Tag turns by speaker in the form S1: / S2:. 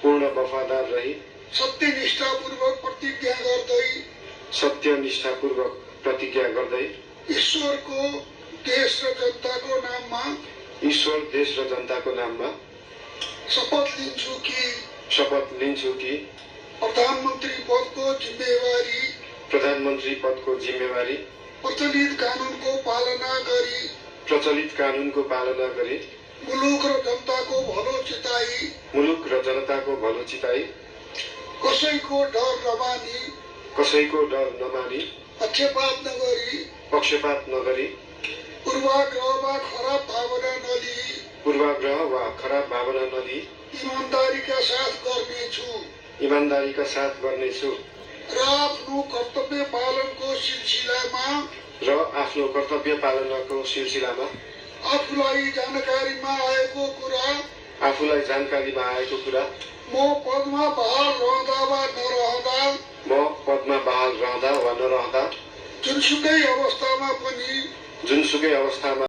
S1: पूर्ण वफादार रही
S2: सत्यनिष्ठापूर्वक
S1: प्रतिज्ञा गर्दै
S2: ईश्वरको देश र जनताको नाममा
S1: ईश्वर देश र जनताको नाममा
S2: शपथ लिन्छु कि प्रधानमन्त्री पदको जिम्मेवारी प्रचलित कानुनको पालना गरी मुलुक र जनताको भलो चिताई कसैको डर नमानी पक्षपात नगरी पूर्वाग्रह वा खराब भावना नलिई ईमानदारीका साथ गर्नेछु र आफ्नो कर्तव्य पालनको सिलसिलामा आफूलाई जानकारीमा आएको कुरा म पदमा बहाल रहँदा वा नरहँदा जुनसुकै अवस्थामा